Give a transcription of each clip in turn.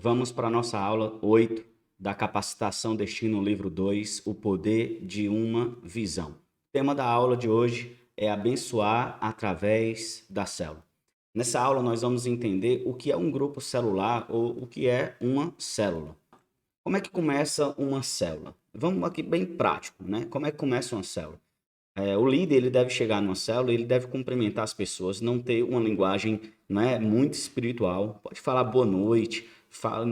Vamos para a nossa aula 8 da capacitação Destino livro 2, o poder de uma visão. O tema da aula de hoje é abençoar através da célula. Nessa aula nós vamos entender o que é um grupo celular ou o que é uma célula. Como é que começa uma célula? Vamos aqui bem prático, né? Como é que começa uma célula? O líder ele deve chegar numa célula, ele deve cumprimentar as pessoas, não ter uma linguagem, né, muito espiritual. Pode falar boa noite,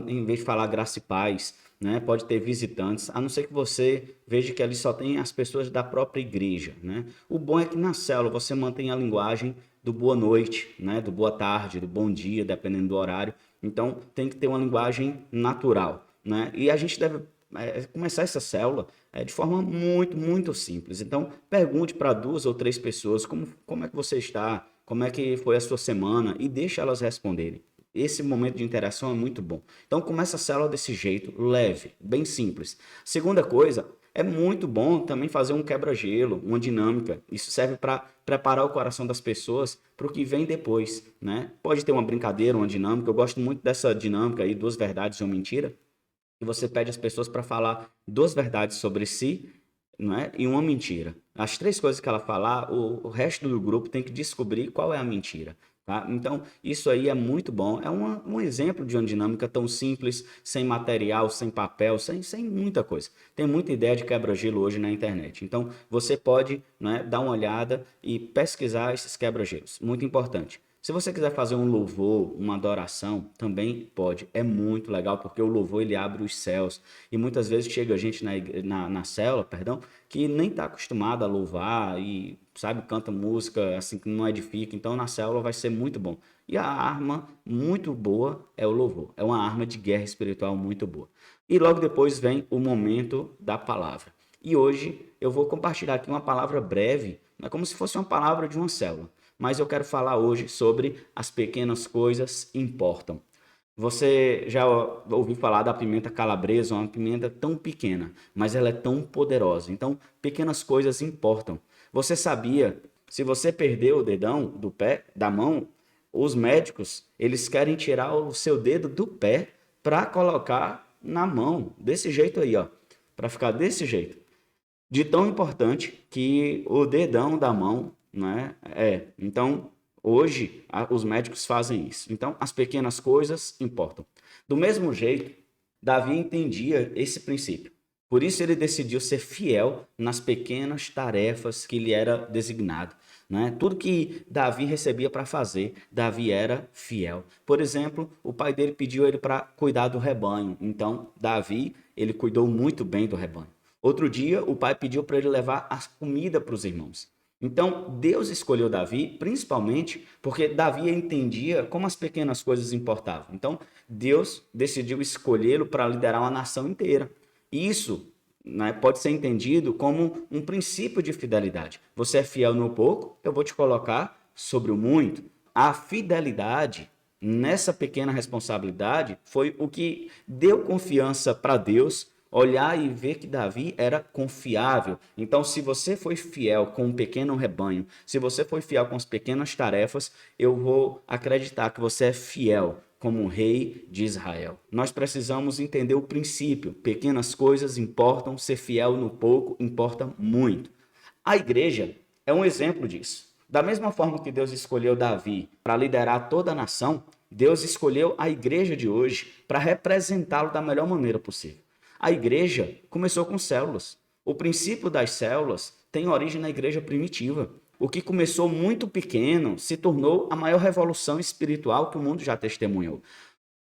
em vez de falar graça e paz, né, pode ter visitantes, a não ser que você veja que ali só tem as pessoas da própria igreja, né? O bom é que na célula você mantém a linguagem do boa noite, né, do boa tarde, do bom dia, dependendo do horário. Então tem que ter uma linguagem natural, né? E a gente deve começar essa célula de forma muito simples. Então, pergunte para 2 ou 3 pessoas como é que você está, como é que foi a sua semana e deixe elas responderem. Esse momento de interação é muito bom. Então, começa a célula desse jeito, leve, bem simples. Segunda coisa, é muito bom também fazer um quebra-gelo, uma dinâmica. Isso serve para preparar o coração das pessoas para o que vem depois, né? Pode ter uma brincadeira, uma dinâmica. Eu gosto muito dessa dinâmica aí, 2 verdades e uma mentira, e você pede às pessoas para falar 2 verdades sobre si, não é? E uma mentira. As 3 coisas que ela falar, o resto do grupo tem que descobrir qual é a mentira. Tá? Então, isso aí é muito bom. É um exemplo de uma dinâmica tão simples, sem material, sem papel, sem muita coisa. Tem muita ideia de quebra-gelo hoje na internet. Então, você pode, né, dar uma olhada e pesquisar esses quebra-gelos. Muito importante. Se você quiser fazer um louvor, uma adoração, também pode. É muito legal, porque o louvor ele abre os céus. E muitas vezes chega gente na célula, perdão, que nem está acostumada a louvar e, sabe, canta música assim que não edifica. Então na célula vai ser muito bom. E a arma muito boa é o louvor. É uma arma de guerra espiritual muito boa. E logo depois vem o momento da palavra. E hoje eu vou compartilhar aqui uma palavra breve, né, como se fosse uma palavra de uma célula. Mas eu quero falar hoje sobre as pequenas coisas importam. Você já ouviu falar da pimenta calabresa, uma pimenta tão pequena, mas ela é tão poderosa. Então, pequenas coisas importam. Você sabia, se você perder o dedão do pé, da mão, os médicos, eles querem tirar o seu dedo do pé para colocar na mão, desse jeito aí, ó, para ficar desse jeito. De tão importante que o dedão da mão, né? Então, hoje, os médicos fazem isso. Então, as pequenas coisas importam. Do mesmo jeito, Davi entendia esse princípio. Por isso, ele decidiu ser fiel nas pequenas tarefas que lhe era designado. Né? Tudo que Davi recebia para fazer, Davi era fiel. Por exemplo, o pai dele pediu ele para cuidar do rebanho. Então, Davi, ele cuidou muito bem do rebanho. Outro dia, o pai pediu para ele levar a comida para os irmãos. Então, Deus escolheu Davi, principalmente porque Davi entendia como as pequenas coisas importavam. Então, Deus decidiu escolhê-lo para liderar uma nação inteira. Isso, né, pode ser entendido como um princípio de fidelidade. Você é fiel no pouco, eu vou te colocar sobre o muito. A fidelidade nessa pequena responsabilidade foi o que deu confiança para Deus olhar e ver que Davi era confiável. Então, se você foi fiel com um pequeno rebanho, se você foi fiel com as pequenas tarefas, eu vou acreditar que você é fiel como um rei de Israel. Nós precisamos entender o princípio. Pequenas coisas importam, ser fiel no pouco importa muito. A igreja é um exemplo disso. Da mesma forma que Deus escolheu Davi para liderar toda a nação, Deus escolheu a igreja de hoje para representá-lo da melhor maneira possível. A igreja começou com células. O princípio das células tem origem na igreja primitiva. O que começou muito pequeno se tornou a maior revolução espiritual que o mundo já testemunhou.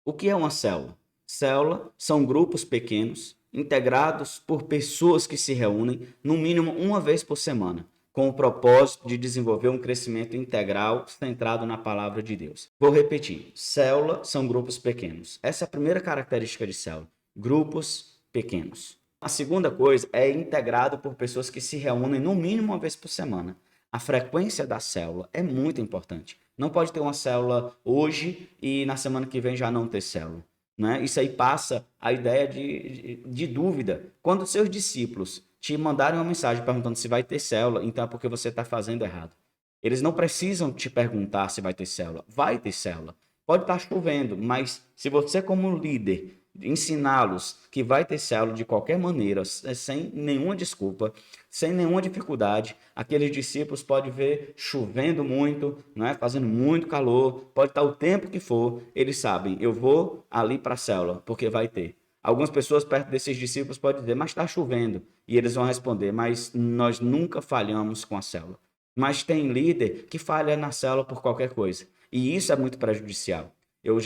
O que é uma célula? Célula são grupos pequenos, integrados por pessoas que se reúnem no mínimo uma vez por semana, com o propósito de desenvolver um crescimento integral centrado na palavra de Deus. Vou repetir: célula são grupos pequenos. Essa é a primeira característica de célula. Grupos pequenos. A segunda coisa é integrado por pessoas que se reúnem no mínimo uma vez por semana. A frequência da célula é muito importante. Não pode ter uma célula hoje e na semana que vem já não ter célula. Né? Isso aí passa a ideia de dúvida. Quando seus discípulos te mandarem uma mensagem perguntando se vai ter célula, então é porque você está fazendo errado. Eles não precisam te perguntar se vai ter célula. Vai ter célula. Pode estar chovendo, mas se você como líder ensiná-los que vai ter célula de qualquer maneira, sem nenhuma desculpa, sem nenhuma dificuldade, aqueles discípulos podem ver chovendo muito, né, fazendo muito calor, pode estar o tempo que for, eles sabem, eu vou ali para a célula, porque vai ter. Algumas pessoas perto desses discípulos podem dizer, mas está chovendo. E eles vão responder, mas nós nunca falhamos com a célula. Mas tem líder que falha na célula por qualquer coisa. E isso é muito prejudicial. Eu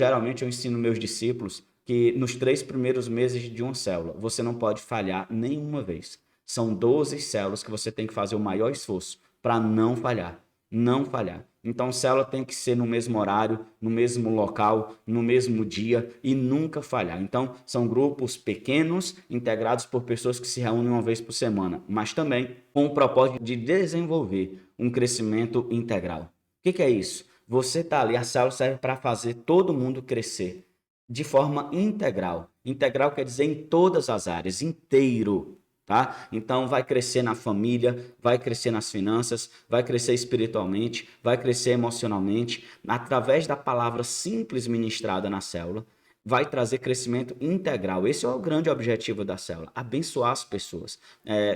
ensino meus discípulos que nos 3 primeiros meses de uma célula, você não pode falhar nenhuma vez. São 12 células que você tem que fazer o maior esforço para não falhar. Não falhar. Então, célula tem que ser no mesmo horário, no mesmo local, no mesmo dia e nunca falhar. Então, são grupos pequenos, integrados por pessoas que se reúnem uma vez por semana, mas também com o propósito de desenvolver um crescimento integral. O que é isso? Você está ali, a célula serve para fazer todo mundo crescer de forma integral. Integral quer dizer em todas as áreas, inteiro. Tá? Então vai crescer na família, vai crescer nas finanças, vai crescer espiritualmente, vai crescer emocionalmente, através da palavra simples ministrada na célula, vai trazer crescimento integral. Esse é o grande objetivo da célula, abençoar as pessoas,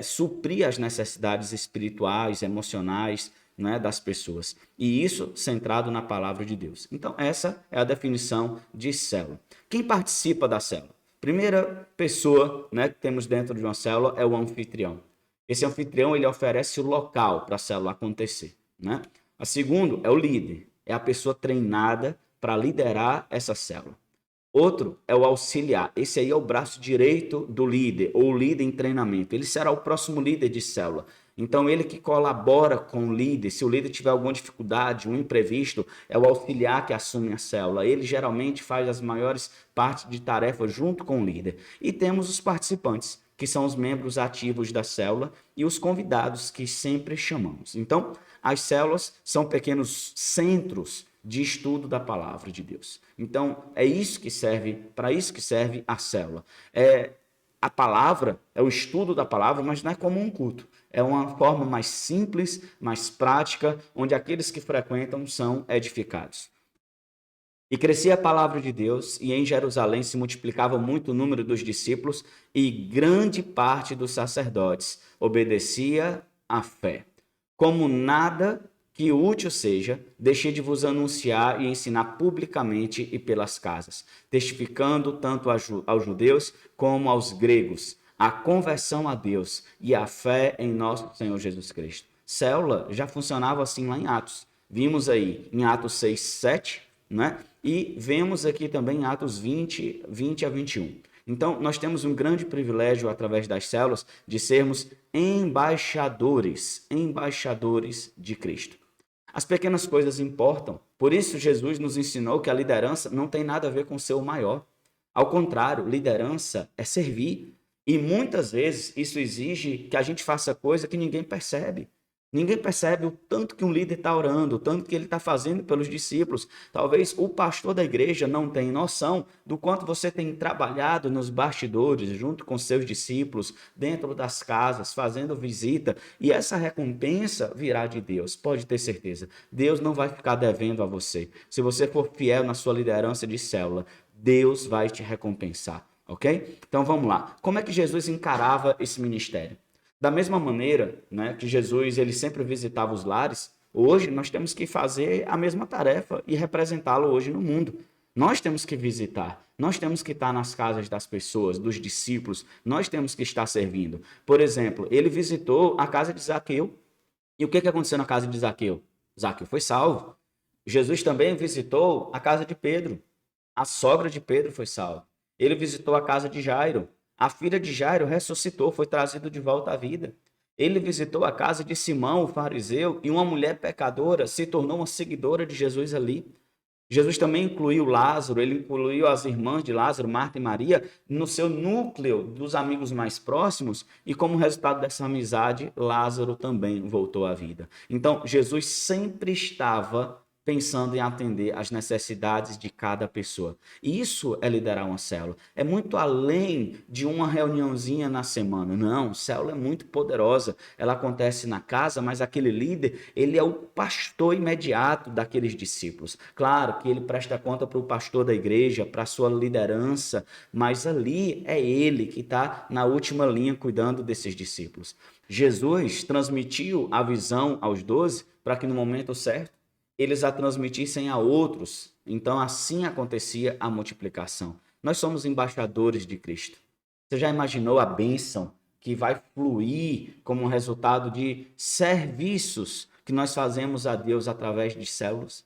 suprir as necessidades espirituais, emocionais, né, das pessoas. E isso centrado na palavra de Deus. Então essa é a definição de célula. Quem participa da célula? Primeira pessoa, né, que temos dentro de uma célula é o anfitrião. Esse anfitrião ele oferece o local para a célula acontecer. Né? A segunda é o líder, é a pessoa treinada para liderar essa célula. Outro é o auxiliar, esse aí é o braço direito do líder, ou o líder em treinamento. Ele será o próximo líder de célula. Então, ele que colabora com o líder, se o líder tiver alguma dificuldade, um imprevisto, é o auxiliar que assume a célula. Ele geralmente faz as maiores partes de tarefa junto com o líder. E temos os participantes, que são os membros ativos da célula e os convidados que sempre chamamos. Então, as células são pequenos centros de estudo da palavra de Deus. Então, é isso que serve, para isso que serve a célula. A palavra é o estudo da palavra, mas não é como um culto. É uma forma mais simples, mais prática, onde aqueles que frequentam são edificados. E crescia a palavra de Deus, e em Jerusalém se multiplicava muito o número dos discípulos, e grande parte dos sacerdotes obedecia à fé. Como nada que útil seja, deixei de vos anunciar e ensinar publicamente e pelas casas, testificando tanto aos judeus como aos gregos, a conversão a Deus e a fé em nosso Senhor Jesus Cristo. Célula já funcionava assim lá em Atos. Vimos aí em Atos 6, 7, né? E vemos aqui também em Atos 20 a 21. Então, nós temos um grande privilégio, através das células, de sermos embaixadores de Cristo. As pequenas coisas importam. Por isso, Jesus nos ensinou que a liderança não tem nada a ver com ser o maior. Ao contrário, liderança é servir. E muitas vezes isso exige que a gente faça coisa que ninguém percebe. Ninguém percebe o tanto que um líder está orando, o tanto que ele está fazendo pelos discípulos. Talvez o pastor da igreja não tenha noção do quanto você tem trabalhado nos bastidores, junto com seus discípulos, dentro das casas, fazendo visita. E essa recompensa virá de Deus, pode ter certeza. Deus não vai ficar devendo a você. Se você for fiel na sua liderança de célula, Deus vai te recompensar, ok? Então vamos lá. Como é que Jesus encarava esse ministério? Da mesma maneira, né, que Jesus ele sempre visitava os lares, hoje nós temos que fazer a mesma tarefa e representá-lo hoje no mundo. Nós temos que visitar, nós temos que estar nas casas das pessoas, dos discípulos, nós temos que estar servindo. Por exemplo, ele visitou a casa de Zaqueu. E o que aconteceu na casa de Zaqueu? Zaqueu foi salvo. Jesus também visitou a casa de Pedro. A sogra de Pedro foi salva. Ele visitou a casa de Jairo. A filha de Jairo ressuscitou, foi trazido de volta à vida. Ele visitou a casa de Simão, o fariseu, e uma mulher pecadora se tornou uma seguidora de Jesus ali. Jesus também incluiu Lázaro, ele incluiu as irmãs de Lázaro, Marta e Maria, no seu núcleo dos amigos mais próximos, e como resultado dessa amizade, Lázaro também voltou à vida. Então, Jesus sempre estava pensando em atender às necessidades de cada pessoa. E isso é liderar uma célula. É muito além de uma reuniãozinha na semana. Não, célula é muito poderosa. Ela acontece na casa, mas aquele líder, ele é o pastor imediato daqueles discípulos. Claro que ele presta conta para o pastor da igreja, para a sua liderança, mas ali é ele que está na última linha cuidando desses discípulos. Jesus transmitiu a visão aos 12 para que no momento certo eles a transmitissem a outros. Então, assim acontecia a multiplicação. Nós somos embaixadores de Cristo. Você já imaginou a bênção que vai fluir como resultado de serviços que nós fazemos a Deus através de células?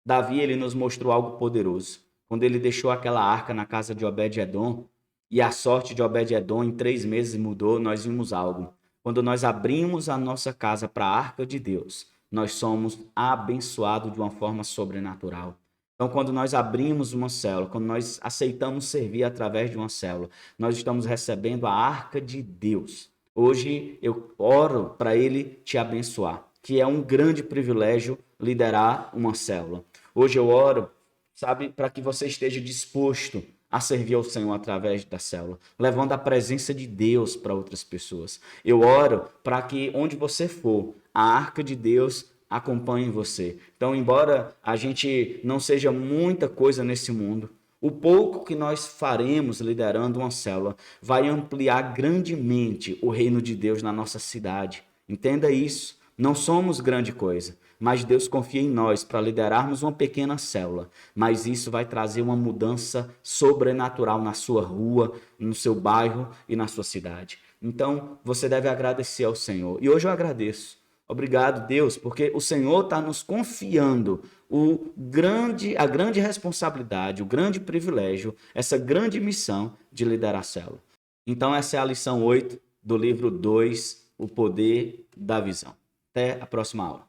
Davi, ele nos mostrou algo poderoso. Quando ele deixou aquela arca na casa de Obed-edom, e a sorte de Obed-edom em 3 meses mudou, nós vimos algo. Quando nós abrimos a nossa casa para a arca de Deus, nós somos abençoados de uma forma sobrenatural. Então, quando nós abrimos uma célula, quando nós aceitamos servir através de uma célula, nós estamos recebendo a arca de Deus. Hoje eu oro para Ele te abençoar, que é um grande privilégio liderar uma célula. Hoje eu oro, sabe, para que você esteja disposto a servir ao Senhor através da célula, levando a presença de Deus para outras pessoas. Eu oro para que onde você for, a arca de Deus acompanhe você. Então, embora a gente não seja muita coisa nesse mundo, o pouco que nós faremos liderando uma célula vai ampliar grandemente o reino de Deus na nossa cidade. Entenda isso. Não somos grande coisa, mas Deus confia em nós para liderarmos uma pequena célula. Mas isso vai trazer uma mudança sobrenatural na sua rua, no seu bairro e na sua cidade. Então, você deve agradecer ao Senhor. E hoje eu agradeço. Obrigado, Deus, porque o Senhor está nos confiando a grande responsabilidade, o grande privilégio, essa grande missão de liderar a célula. Então, essa é a lição 8 do livro 2, O Poder da Visão. Até a próxima aula.